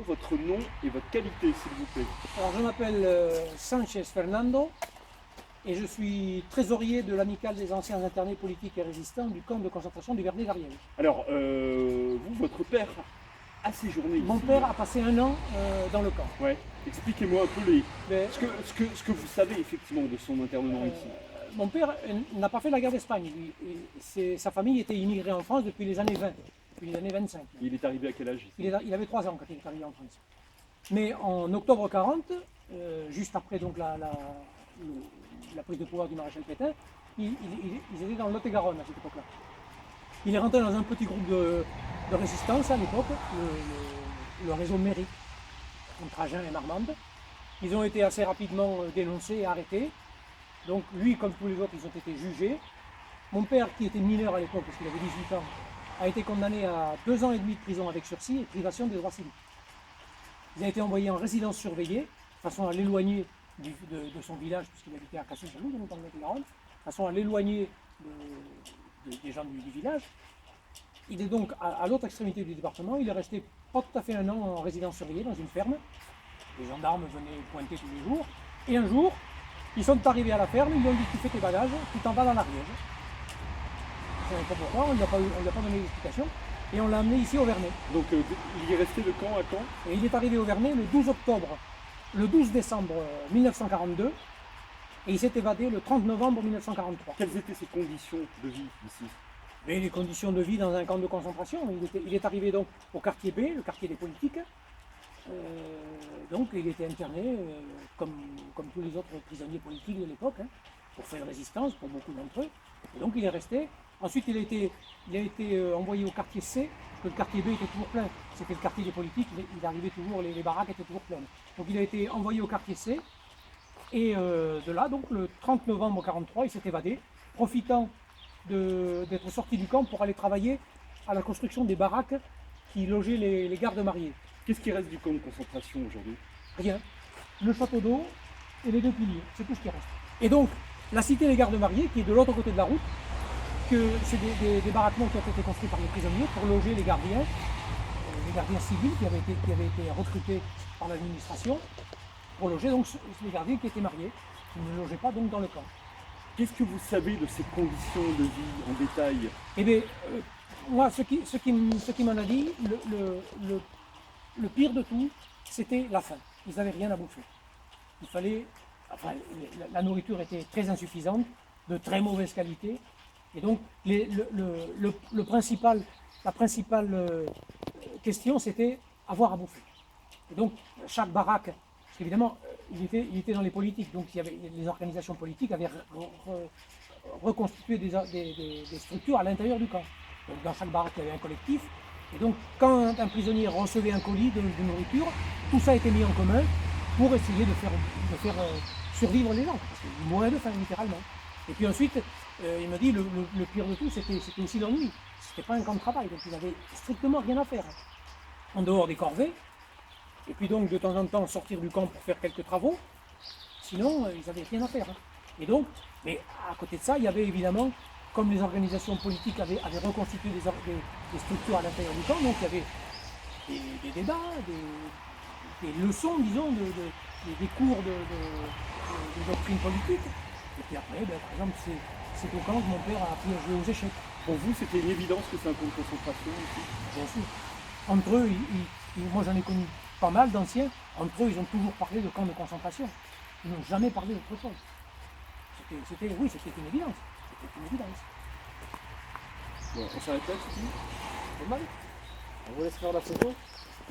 Votre nom et votre qualité, s'il vous plaît. Alors, je m'appelle Sanchez Fernando et je suis trésorier de l'amicale des anciens internés politiques et résistants du camp de concentration du Vernet-Gariel. Alors, vous, votre père a séjourné ici. Mon père a passé un an dans le camp. Ouais. Expliquez-moi un peu Mais, ce que vous savez effectivement de son internement ici. mon père n'a pas fait la guerre d'Espagne. Sa famille était immigrée en France depuis les années 20, depuis les années 25. Il est arrivé à quel âge ici? Il avait 3 ans quand il est arrivé en France. Mais en octobre 40, juste après donc la prise de pouvoir du maréchal Pétain, ils étaient dans le Lot-et-Garonne à cette époque-là. Il est rentré dans un petit groupe de résistance à l'époque, le réseau Méric, entre Agen et Marmande. Ils ont été assez rapidement dénoncés et arrêtés. Donc lui, comme tous les autres, ils ont été jugés. Mon père, qui était mineur à l'époque, parce qu'il avait 18 ans, a été condamné à 2 ans et demi de prison avec sursis et privation des droits civiques. Il a été envoyé en résidence surveillée, de façon à l'éloigner de son village, puisqu'il habitait à Cassé-Jaloux, dans le Lot-et-Garonne, de façon à l'éloigner des gens du village. Il est donc à l'autre extrémité du département. Il est resté pas tout à fait un an en résidence surveillée dans une ferme. Les gendarmes venaient pointer tous les jours. Et un jour, ils sont arrivés à la ferme, ils lui ont dit: tu fais tes bagages, tu t'en vas dans l'Ariège. Je ne sais pas pourquoi, on ne lui a pas donné d'explication. Et on l'a amené ici au Vernet. Donc il est resté de quand à quand? Et il est arrivé au Vernet le 12 décembre 1942. Et il s'est évadé le 30 novembre 1943. Quelles étaient ses conditions de vie ici? Mais les conditions de vie dans un camp de concentration. Il est arrivé donc au quartier B, le quartier des politiques. Donc il était interné comme tous les autres prisonniers politiques de l'époque, pour faire résistance pour beaucoup d'entre eux. Et donc il est resté. Ensuite il a été envoyé au quartier C, parce que le quartier B était toujours plein. C'était le quartier des politiques, il arrivait toujours, les baraques étaient toujours pleines. Donc il a été envoyé au quartier C. Et de là, donc le 30 novembre 1943, il s'est évadé, profitant d'être sorti du camp pour aller travailler à la construction des baraques qui logeaient les gardes mariés. Qu'est-ce qui reste du camp de concentration aujourd'hui? Rien. Le château d'eau et les 2 piliers, c'est tout ce qui reste. Et donc, la cité des gardes mariés, qui est de l'autre côté de la route, c'est des baraquements qui ont été construits par les prisonniers pour loger les gardiens civils qui avaient été recrutés par l'administration, pour loger donc les gardiens qui étaient mariés, qui ne logeaient pas donc dans le camp. Qu'est-ce que vous savez de ces conditions de vie en détail? Eh bien, moi, ce qui m'en a dit, le pire de tout, c'était la faim. Ils n'avaient rien à bouffer. La nourriture était très insuffisante, de très mauvaise qualité. Et donc, la principale question, c'était avoir à bouffer. Et donc, chaque baraque, parce qu'évidemment, il était dans les politiques, donc les organisations politiques avaient reconstitué des structures à l'intérieur du camp. Donc, dans chaque baraque, il y avait un collectif. Et donc, quand un prisonnier recevait un colis de nourriture, tout ça a été mis en commun pour essayer de faire survivre les gens, parce qu'ils mouraient de faim, littéralement. Et puis ensuite, il m'a dit, le pire de tout, c'était aussi l'ennui. C'était pas un camp de travail, donc ils n'avaient strictement rien à faire, en dehors des corvées. Et puis donc, de temps en temps, sortir du camp pour faire quelques travaux. Sinon, ils n'avaient rien à faire. Et donc, mais à côté de ça, il y avait évidemment, comme les organisations politiques avaient reconstitué des structures à l'intérieur du camp, donc il y avait des débats, des leçons, disons, des cours de doctrine politique. Et puis après, par exemple, c'est au camp que mon père a appris à jouer aux échecs. Pour vous, c'était une évidence que c'est un camp de concentration ici? Bien sûr. Entre eux, moi j'en ai connu pas mal d'anciens, entre eux, ils ont toujours parlé de camp de concentration. Ils n'ont jamais parlé d'autre chose. C'était une évidence. C'était une évidence. Bon, on s'arrête là, Titi? C'est mal. On vous laisse faire la photo.